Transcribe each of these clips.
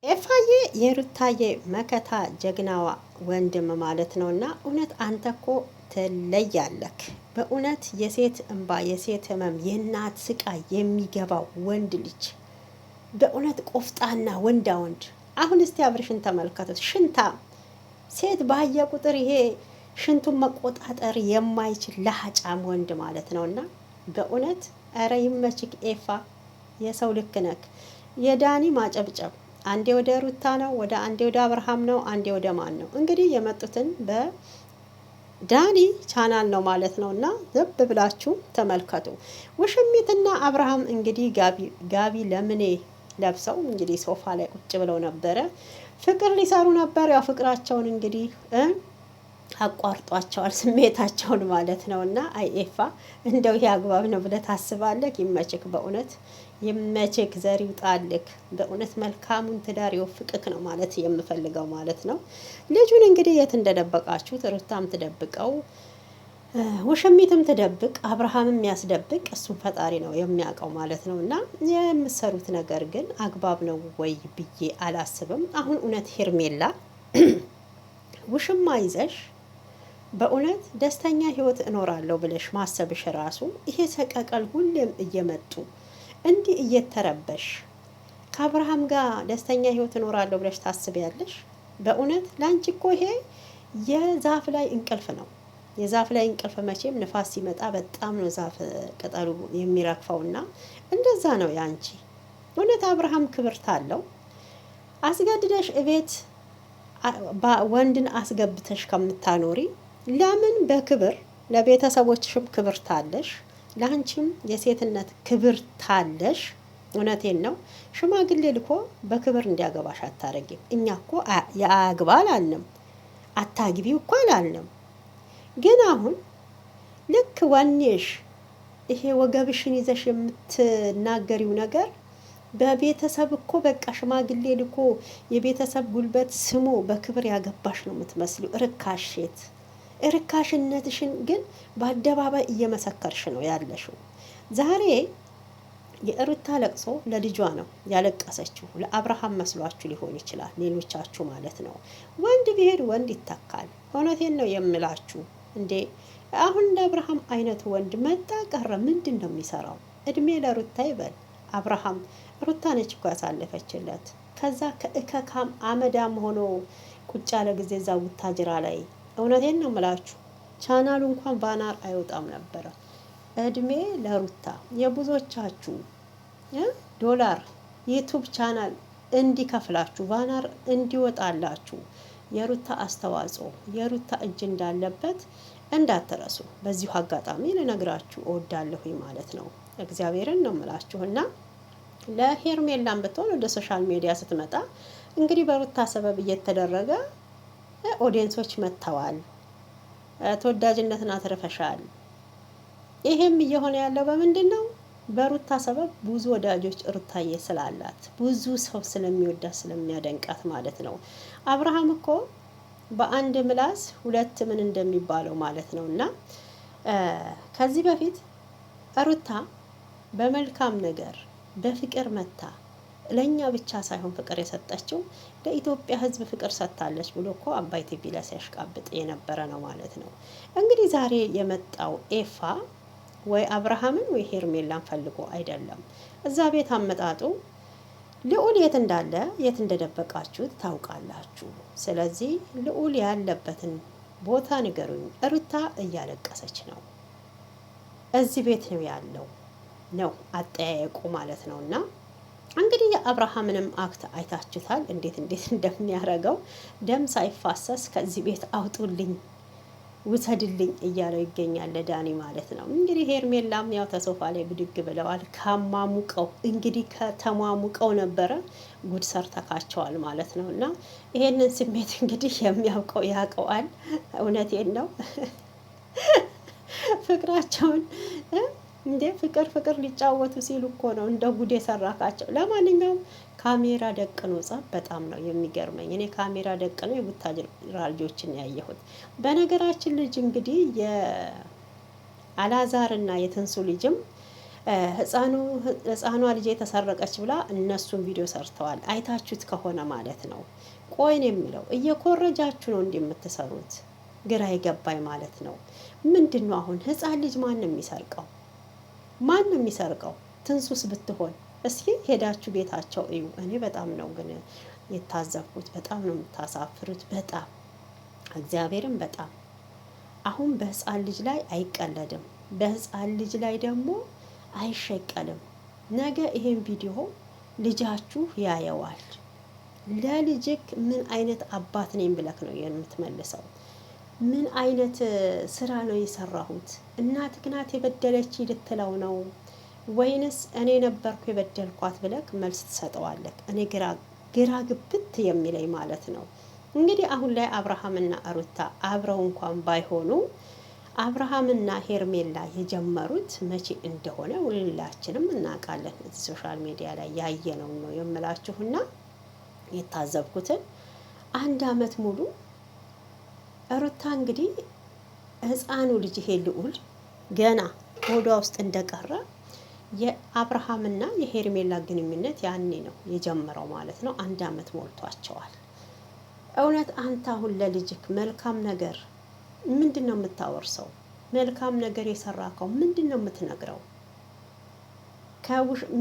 ኤፋዬ የሩታዬ መከታ ጀግናዋ ወንድም ማለት ነው። እና እውነት አንተ እኮ ትለያለክ። በእውነት የሴት እንባ የሴት ህመም የእናት ስቃይ የሚገባው ወንድ ልጅ በእውነት ቆፍጣና ወንዳ ወንድ። አሁን እስቲ አብርሽን ተመልከቱት። ሽንታ ሴት ባየ ቁጥር ይሄ ሽንቱን መቆጣጠር የማይችል ለሀጫም ወንድ ማለት ነው። እና በእውነት ኧረ ይመችክ ኤፋ፣ የሰው ልክ ነክ። የዳኒ ማጨብጨብ አንዴ ወደ ሩታ ነው፣ አንዴ ወደ አብርሃም ነው፣ አንዴ ወደ ማን ነው? እንግዲህ የመጡትን በዳኒ ቻናል ነው ማለት ነው። እና ዘብ ብላችሁ ተመልከቱ። ውሽሚትና አብርሃም እንግዲህ ጋቢ ለምኔ ለብሰው እንግዲህ ሶፋ ላይ ቁጭ ብለው ነበረ። ፍቅር ሊሰሩ ነበር። ያው ፍቅራቸውን እንግዲህ አቋርጧቸዋል ስሜታቸውን ማለት ነው። እና አይኤፋ እንደው ይሄ አግባብ ነው ብለህ ታስባለህ? ይመችክ፣ በእውነት ይመችክ፣ ዘር ይውጣልክ። በእውነት መልካሙን ትዳር ይወፍቅክ ነው ማለት የምፈልገው ማለት ነው። ልጁን እንግዲህ የት እንደደበቃችሁት ሩታም ትደብቀው፣ ውሽሚትም ትደብቅ፣ አብርሃምም ያስደብቅ፣ እሱም ፈጣሪ ነው የሚያውቀው ማለት ነው። እና የምሰሩት ነገር ግን አግባብ ነው ወይ ብዬ አላስብም። አሁን እውነት ሄርሜላ ውሽማ ይዘሽ በእውነት ደስተኛ ህይወት እኖራለሁ ብለሽ ማሰብሽ ራሱ ይሄ ሰቀቀል ሁሌም እየመጡ እንዲህ እየተረበሽ ከአብርሃም ጋር ደስተኛ ህይወት እኖራለሁ ብለሽ ታስቢያለሽ? በእውነት ላንቺ እኮ ይሄ የዛፍ ላይ እንቅልፍ ነው። የዛፍ ላይ እንቅልፍ መቼም ንፋስ ሲመጣ በጣም ነው ዛፍ ቅጠሉ የሚረግፈውና እንደዛ ነው ያንቺ። እውነት አብርሃም ክብርት አለው። አስገድደሽ እቤት ወንድን አስገብተሽ ከምታኖሪ ለምን በክብር ለቤተሰቦችሽም ክብር ታለሽ፣ ለአንቺም የሴትነት ክብር ታለሽ። እውነቴን ነው። ሽማግሌ ልኮ በክብር እንዲያገባሽ አታረጊም። እኛ እኮ የአግባ አላልንም፣ አታግቢው እኮ አላልንም። ግን አሁን ልክ ወኔሽ ይሄ ወገብሽን ይዘሽ የምትናገሪው ነገር በቤተሰብ እኮ በቃ ሽማግሌ ልኮ የቤተሰብ ጉልበት ስሞ በክብር ያገባሽ ነው የምትመስሉ። ርካሽ ሴት። ርካሽነትሽን ግን በአደባባይ እየመሰከርሽ ነው ያለሽው። ዛሬ የሩታ ለቅሶ ለልጇ ነው ያለቀሰችው። ለአብርሃም መስሏችሁ ሊሆን ይችላል፣ ሌሎቻችሁ ማለት ነው። ወንድ ቢሄድ ወንድ ይተካል። እውነቴን ነው የምላችሁ። እንዴ አሁን እንደ አብርሃም አይነቱ ወንድ መጣ ቀረ ምንድን ነው የሚሰራው? እድሜ ለሩታ ይበል። አብርሃም ሩታ ነች እኮ ያሳለፈችለት። ከዛ ከእከካም አመዳም ሆኖ ቁጭ ያለ ጊዜ እዛ ቡታጅራ ላይ እውነቴን ነው የምላችሁ ቻናሉ እንኳን ባናር አይወጣም ነበረ። እድሜ ለሩታ። የብዙዎቻችሁ ዶላር ዩቱብ ቻናል እንዲከፍላችሁ ባናር እንዲወጣላችሁ የሩታ አስተዋጽኦ የሩታ እጅ እንዳለበት እንዳትረሱ። በዚሁ አጋጣሚ ልነግራችሁ እወዳለሁኝ ማለት ነው። እግዚአብሔርን ነው የምላችሁና ለሄርሜላን ብትሆን ወደ ሶሻል ሚዲያ ስትመጣ እንግዲህ በሩታ ሰበብ እየተደረገ ኦዲየንሶች መጥተዋል። ተወዳጅነትን አትርፈሻል። ይሄም እየሆነ ያለው በምንድን ነው? በሩታ ሰበብ ብዙ ወዳጆች ሩታዬ ስላላት ብዙ ሰው ስለሚወዳት ስለሚያደንቃት ማለት ነው። አብርሃም እኮ በአንድ ምላስ ሁለት ምን እንደሚባለው ማለት ነው። እና ከዚህ በፊት ሩታ በመልካም ነገር በፍቅር መታ ለእኛ ብቻ ሳይሆን ፍቅር የሰጠችው ለኢትዮጵያ ሕዝብ ፍቅር ሰጥታለች ብሎ እኮ አባይ ቲቪ ላይ ሲያሽቃብጥ የነበረ ነው ማለት ነው። እንግዲህ ዛሬ የመጣው ኤፋ ወይ አብርሃምን ወይ ሄርሜላን ፈልጎ አይደለም። እዛ ቤት አመጣጡ ልዑል የት እንዳለ የት እንደደበቃችሁት ታውቃላችሁ። ስለዚህ ልዑል ያለበትን ቦታ ንገሩኝ። ሩታ እያለቀሰች ነው። እዚህ ቤት ነው ያለው ነው አጠያየቁ ማለት ነው። እና እንግዲህ የአብርሃምንም አክት አይታችሁታል፣ እንዴት እንደሚያረገው ደም ሳይፋሰስ ከዚህ ቤት አውጡልኝ ውሰድልኝ እያለው ይገኛል ዳኒ ማለት ነው። እንግዲህ ሄርሜላም ያው ተሶፋ ላይ ብድግ ብለዋል። ከማሙቀው እንግዲህ ከተሟሙቀው ነበረ ጉድ ሰርተካቸዋል ማለት ነው። እና ይሄንን ስሜት እንግዲህ የሚያውቀው ያውቀዋል። እውነቴን ነው ፍቅራቸውን እንዴ ፍቅር ሊጫወቱ ሲሉ እኮ ነው እንደ ጉድ የሰራካቸው። ለማንኛውም ካሜራ ደቅኖ ጸብ በጣም ነው የሚገርመኝ። እኔ ካሜራ ደቅኖ የቡታጅራ ልጆችን ያየሁት። በነገራችን ልጅ እንግዲህ የአላዛርና የትንሱ ልጅም ህፃኗ ልጄ ተሰረቀች ብላ እነሱን ቪዲዮ ሰርተዋል። አይታችሁት ከሆነ ማለት ነው። ቆይን የሚለው እየኮረጃችሁ ነው እንደምትሰሩት ግራ ይገባኝ ማለት ነው። ምንድን ነው አሁን ህፃን ልጅ ማን ነው የሚሰርቀው? ማን ነው የሚሰርቀው? ትንሱስ ብትሆን እስኪ ሄዳችሁ ቤታቸው እዩ። እኔ በጣም ነው ግን የታዘብኩት። በጣም ነው የምታሳፍሩት። በጣም እግዚአብሔርም በጣም አሁን በህፃን ልጅ ላይ አይቀለድም። በህፃን ልጅ ላይ ደግሞ አይሸቀልም። ነገ ይሄን ቪዲዮ ልጃችሁ ያየዋል። ለልጅክ ምን አይነት አባት ነኝ ብለክ ነው የምትመልሰው? ምን አይነት ስራ ነው የሰራሁት? እናትህ ናት የበደለች ልትለው ነው ወይንስ እኔ ነበርኩ የበደልኳት ብለክ መልስ ትሰጠዋለክ? እኔ ግራ ግብት የሚለኝ ማለት ነው። እንግዲህ አሁን ላይ አብርሃምና ሩታ አብረው እንኳን ባይሆኑ አብርሃምና ሄርሜላ የጀመሩት መቼ እንደሆነ ሁላችንም እናውቃለን። ሶሻል ሚዲያ ላይ ያየነው ነው የምላችሁና የታዘብኩትን 1 አመት ሙሉ ሩታ እንግዲህ ህፃኑ ልጅ ይሄ ልዑል ገና ሆዷ ውስጥ እንደቀረ የአብርሃምና የሄርሜላ ግንኙነት ያኔ ነው የጀመረው ማለት ነው። 1 አመት ሞልቷቸዋል። እውነት አንተ አሁን ለልጅክ መልካም ነገር ምንድን ነው የምታወርሰው? መልካም ነገር የሰራከው ምንድን ነው የምትነግረው?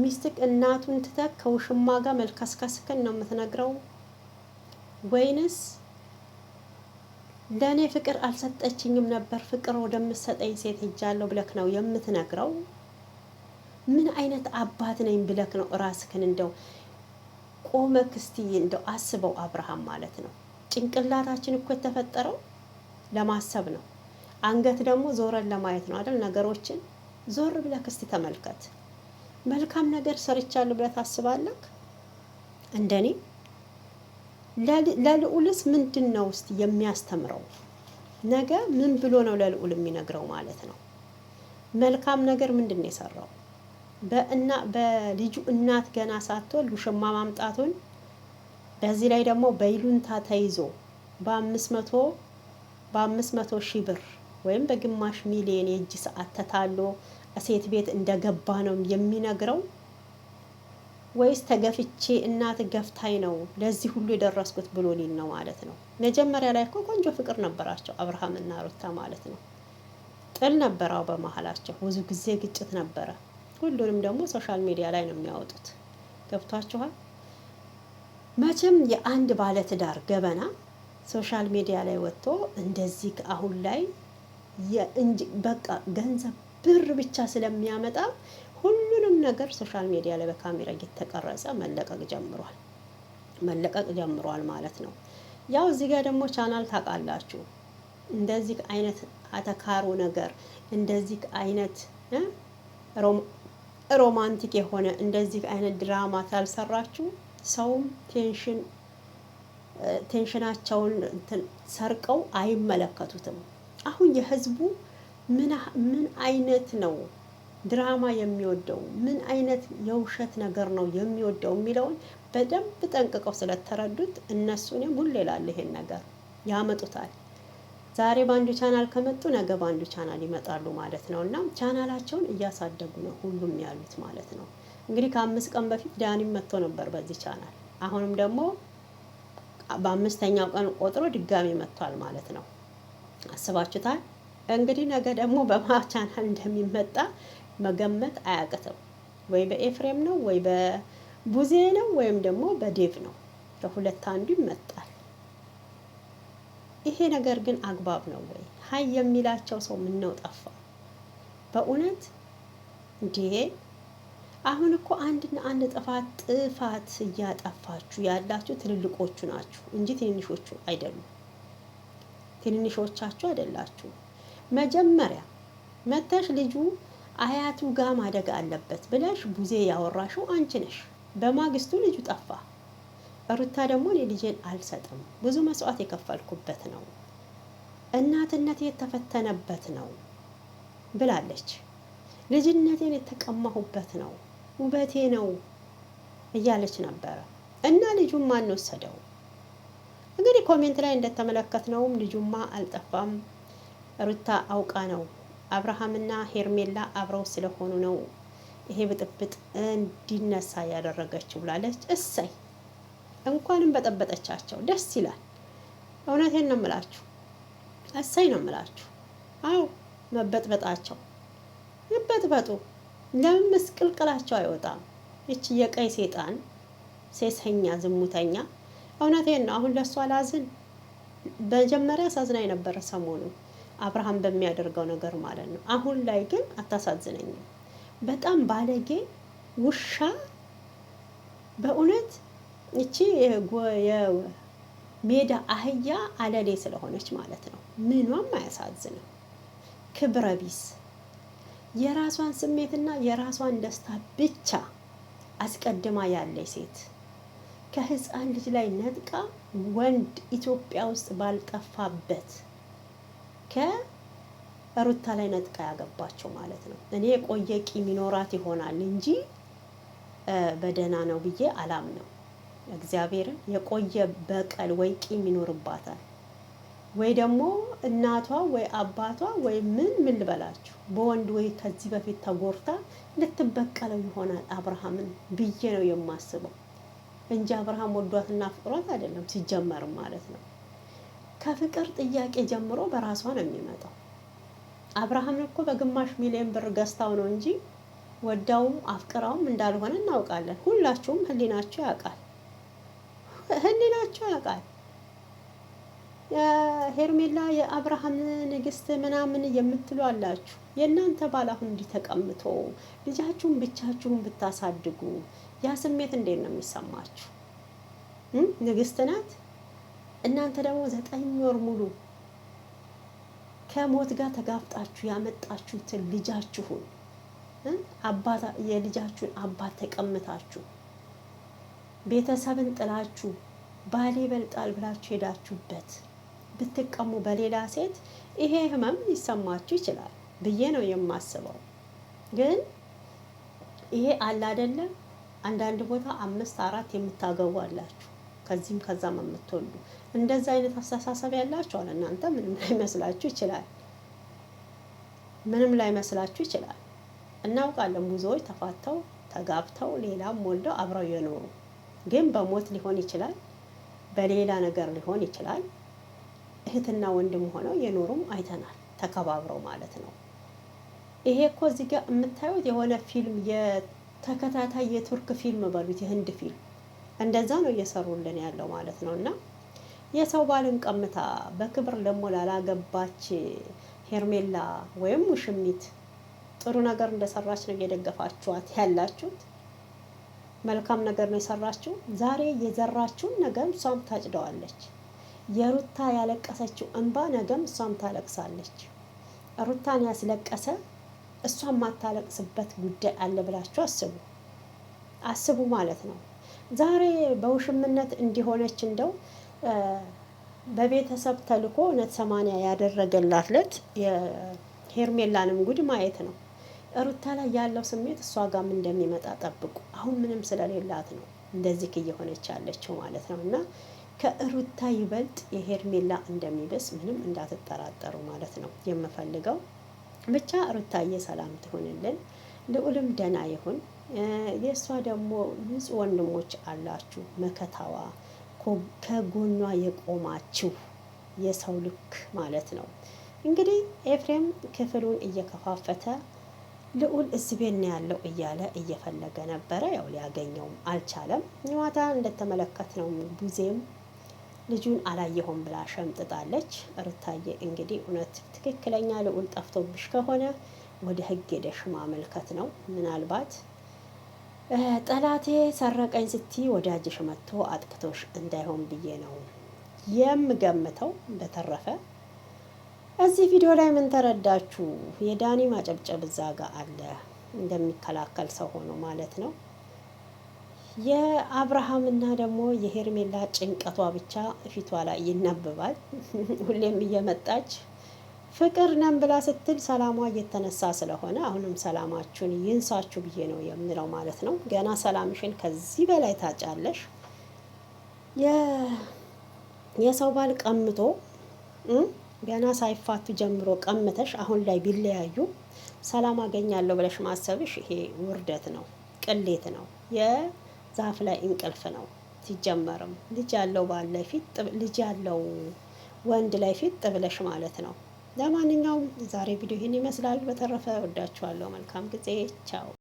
ሚስትክ እናቱን ትተክ ከውሽማ ጋር መልከስከስክን ነው የምትነግረው? ወይንስ ለእኔ ፍቅር አልሰጠችኝም ነበር ፍቅር ወደምትሰጠኝ ሴት ሄጃለሁ ብለክ ነው የምትነግረው? ምን አይነት አባት ነኝ ብለክ ነው ራስክን እንደው ቆመክ እስቲ እንደው አስበው። አብርሃም ማለት ነው ጭንቅላታችን እኮ የተፈጠረው ለማሰብ ነው። አንገት ደግሞ ዞረን ለማየት ነው አይደል? ነገሮችን ዞር ብለክ እስቲ ተመልከት። መልካም ነገር ሰርቻለሁ ብለህ ታስባለህ? እንደኔ ለልዑልስ ምንድን ነው እስቲ የሚያስተምረው? ነገ ምን ብሎ ነው ለልዑል የሚነግረው ማለት ነው? መልካም ነገር ምንድን ነው የሰራው? በልጁ እናት ገና ሳትወልድ ውሽማ ማምጣቱን፣ በዚህ ላይ ደግሞ በይሉንታ ተይዞ በ500 ሺህ ብር ወይም በግማሽ ሚሊዮን የእጅ ሰዓት ተታሎ ሴት ቤት እንደገባ ነው የሚነግረው? ወይስ ተገፍቼ እናት ገፍታኝ ነው ለዚህ ሁሉ የደረስኩት ብሎ ሊል ነው ማለት ነው? መጀመሪያ ላይ እኮ ቆንጆ ፍቅር ነበራቸው አብርሃምና ሩታ ማለት ነው። ጥል ነበረው በመሀላቸው፣ ብዙ ጊዜ ግጭት ነበረ። ሁሉንም ደግሞ ሶሻል ሚዲያ ላይ ነው የሚያወጡት። ገብቷችኋል? መቼም የአንድ ባለትዳር ገበና ሶሻል ሚዲያ ላይ ወጥቶ እንደዚህ አሁን ላይ በቃ ገንዘብ ብር ብቻ ስለሚያመጣ ሁሉንም ነገር ሶሻል ሚዲያ ላይ በካሜራ እየተቀረጸ መለቀቅ ጀምሯል ማለት ነው። ያው እዚህ ጋር ደግሞ ቻናል ታውቃላችሁ፣ እንደዚህ አይነት አተካሮ ነገር እንደዚህ አይነት ሮማንቲክ የሆነ እንደዚህ አይነት ድራማ ካልሰራችሁ ሰውም ቴንሽናቸውን ሰርቀው አይመለከቱትም። አሁን የህዝቡ ምን አይነት ነው ድራማ የሚወደው፣ ምን አይነት የውሸት ነገር ነው የሚወደው የሚለውን በደንብ ጠንቅቀው ስለተረዱት እነሱንም ሁሌ ላለ ይሄን ነገር ያመጡታል። ዛሬ በአንዱ ቻናል ከመጡ ነገ በአንዱ ቻናል ይመጣሉ ማለት ነው። እና ቻናላቸውን እያሳደጉ ነው ሁሉም ያሉት ማለት ነው። እንግዲህ ከ5 ቀን በፊት ዳኒም መጥቶ ነበር በዚህ ቻናል። አሁንም ደግሞ በ5ኛው ቀን ቆጥሮ ድጋሚ መጥቷል ማለት ነው። አስባችሁታል? እንግዲህ ነገ ደግሞ በማ ቻናል እንደሚመጣ መገመት አያቅትም። ወይ በኤፍሬም ነው ወይ በቡዜ ነው ወይም ደግሞ በዴቭ ነው። ከሁለት አንዱ ይመጣል። ይሄ ነገር ግን አግባብ ነው ወይ? ሀይ የሚላቸው ሰው ምን ነው ጠፋ? በእውነት እንዴ! አሁን እኮ አንድና አንድ ጥፋት እያጠፋችሁ ያላችሁ ትልልቆቹ ናችሁ እንጂ ትንንሾቹ አይደሉም። ትንንሾቻችሁ አይደላችሁ። መጀመሪያ መተሽ ልጁ አያቱ ጋር ማደግ አለበት ብለሽ ቡዜ ያወራሽው አንቺ ነሽ። በማግስቱ ልጁ ጠፋ። ሩታ ደግሞ እኔ ልጄን አልሰጥም፣ ብዙ መስዋዕት የከፈልኩበት ነው፣ እናትነት የተፈተነበት ነው ብላለች። ልጅነቴን የተቀማሁበት ነው፣ ውበቴ ነው እያለች ነበረ። እና ልጁን ማን ወሰደው? እንግዲህ ኮሜንት ላይ እንደተመለከትነውም ልጁማ አልጠፋም። ሩታ አውቃ ነው፣ አብርሃምና ሄርሜላ አብረው ስለሆኑ ነው ይሄ ብጥብጥ እንዲነሳ ያደረገችው ብላለች። እሰይ እንኳንም በጠበጠቻቸው፣ ደስ ይላል። እውነቴን ነው የምላችሁ፣ እሰይ ነው የምላችሁ። አዎ መበጥበጣቸው ይበጥበጡ። ለምን ምስቅልቅላቸው አይወጣም? ይቺ የቀይ ሴጣን ሴሰኛ ዝሙተኛ። እውነቴን ነው። አሁን ለእሷ ላዝን። መጀመሪያ ሳዝና የነበረ ሰሞኑ አብርሃም በሚያደርገው ነገር ማለት ነው። አሁን ላይ ግን አታሳዝነኝም። በጣም ባለጌ ውሻ በእውነት እቺ የሜዳ አህያ አለሌ ስለሆነች ማለት ነው። ምኗም አያሳዝንም። ክብረ ቢስ የራሷን ስሜትና የራሷን ደስታ ብቻ አስቀድማ ያለች ሴት ከህፃን ልጅ ላይ ነጥቃ ወንድ ኢትዮጵያ ውስጥ ባልጠፋበት ከሩታ ላይ ነጥቃ ያገባቸው ማለት ነው። እኔ የቆየ ቂም ይኖራት ይሆናል እንጂ በደህና ነው ብዬ አላምነው። እግዚአብሔርን የቆየ በቀል ወይ ቂም ይኖርባታል ወይ ደግሞ እናቷ ወይ አባቷ ወይ ምን ልበላችሁ በወንድ ወይ ከዚህ በፊት ተጎርታ ልትበቀለው ይሆናል አብርሃምን ብዬ ነው የማስበው እንጂ አብርሃም ወዷትና ፍቅሯት አይደለም ሲጀመርም ማለት ነው። ከፍቅር ጥያቄ ጀምሮ በራሷ ነው የሚመጣው። አብርሃምን እኮ በግማሽ ሚሊዮን ብር ገዝታው ነው እንጂ ወዳውም አፍቅራውም እንዳልሆነ እናውቃለን። ሁላችሁም ህሊናችሁ ያውቃል፣ ህሊናችሁ ያውቃል። የሄርሜላ የአብርሃም ንግስት ምናምን የምትሉ አላችሁ። የእናንተ ባል አሁን እንዲህ ተቀምጦ ልጃችሁን ብቻችሁን ብታሳድጉ ያ ስሜት እንዴት ነው የሚሰማችሁ? ንግስት ናት። እናንተ ደግሞ 9 ወር ሙሉ ከሞት ጋር ተጋፍጣችሁ ያመጣችሁትን ልጃችሁን የልጃችሁን አባት ተቀምታችሁ ቤተሰብን ጥላችሁ ባሌ ይበልጣል ብላችሁ ሄዳችሁበት ብትቀሙ በሌላ ሴት ይሄ ህመም ሊሰማችሁ ይችላል ብዬ ነው የማስበው። ግን ይሄ አለ አይደለም አንዳንድ ቦታ 5 4 የምታገቡ አላችሁ፣ ከዚህም ከዛም የምትወልዱ እንደዛ አይነት አስተሳሰብ ያላችሁ አለ። እናንተ ምንም ላይመስላችሁ ይችላል፣ ምንም ላይመስላችሁ ይችላል። እናውቃለን ብዙዎች ተፋተው ተጋብተው ሌላም ወልደው አብረው የኖሩ ግን በሞት ሊሆን ይችላል፣ በሌላ ነገር ሊሆን ይችላል። እህትና ወንድም ሆነው የኖሩም አይተናል፣ ተከባብረው ማለት ነው። ይሄ እኮ እዚህ ጋር የምታዩት የሆነ ፊልም የተከታታይ የቱርክ ፊልም በሉት የህንድ ፊልም እንደዛ ነው እየሰሩልን ያለው ማለት ነው። እና የሰው ባልን ቀምታ በክብር ደግሞ ላላገባች ሄርሜላ ወይም ውሽሚት ጥሩ ነገር እንደሰራች ነው እየደገፋችኋት ያላችሁት። መልካም ነገር ነው የሰራችው። ዛሬ የዘራችውን ነገም እሷም ታጭደዋለች። የሩታ ያለቀሰችው እንባ ነገም እሷም ታለቅሳለች። ሩታን ያስለቀሰ እሷም ማታለቅስበት ጉዳይ አለ ብላችሁ አስቡ ማለት ነው። ዛሬ በውሽምነት እንዲሆነች እንደው በቤተሰብ ተልኮ እውነት 80 ያደረገላት ለት የሄርሜላንም ጉድ ማየት ነው። ሩታ ላይ ያለው ስሜት እሷ ጋርም እንደሚመጣ ጠብቁ። አሁን ምንም ስለሌላት ነው እንደዚህ እየሆነች ያለችው ማለት ነው። እና ከሩታ ይበልጥ የሄርሜላ እንደሚበስ ምንም እንዳትጠራጠሩ ማለት ነው የምፈልገው። ብቻ ሩታዬ ሰላም ትሆንልን፣ ልዑልም ደህና ይሁን። የእሷ ደግሞ ንጹህ ወንድሞች አላችሁ፣ መከታዋ ከጎኗ የቆማችሁ የሰው ልክ ማለት ነው። እንግዲህ ኤፍሬም ክፍሉን እየከፋፈተ ልዑል እዚህ ቤት ነው ያለው እያለ እየፈለገ ነበረ። ያው ሊያገኘውም አልቻለም። ማታ እንደተመለከትነው ቡዜም ልጁን አላየሁም ብላ ሸምጥጣለች። ሩታዬ እንግዲህ እውነት ትክክለኛ ልዑል ጠፍቶብሽ ከሆነ ወደ ሕግ ሄደሽ ማመልከት ነው። ምናልባት ጠላቴ ሰረቀኝ ስቲ ወዳጅሽ መጥቶ አጥቅቶሽ እንዳይሆን ብዬ ነው የምገምተው። በተረፈ እዚህ ቪዲዮ ላይ ምን ተረዳችሁ? የዳኒ ማጨብጨብ እዛ ጋ አለ እንደሚከላከል ሰው ሆኖ ማለት ነው። የአብርሃምና ደግሞ የሄርሜላ ጭንቀቷ ብቻ ፊቷ ላይ ይነበባል። ሁሌም እየመጣች ፍቅር ነን ብላ ስትል ሰላሟ እየተነሳ ስለሆነ አሁንም ሰላማችሁን ይንሳችሁ ብዬ ነው የምንለው ማለት ነው። ገና ሰላምሽን ከዚህ በላይ ታጫለሽ። የሰው ባል ቀምቶ ገና ሳይፋቱ ጀምሮ ቀምተሽ አሁን ላይ ቢለያዩ ሰላም አገኛለሁ ብለሽ ማሰብሽ ይሄ ውርደት ነው፣ ቅሌት ነው፣ የዛፍ ላይ እንቅልፍ ነው። ሲጀመርም ልጅ ያለው ባል ላይ ፊት ልጅ ያለው ወንድ ላይ ፊት ብለሽ ማለት ነው። ለማንኛውም ዛሬ ቪዲዮ ይህን ይመስላል። በተረፈ ወዳችኋለሁ። መልካም ጊዜ። ቻው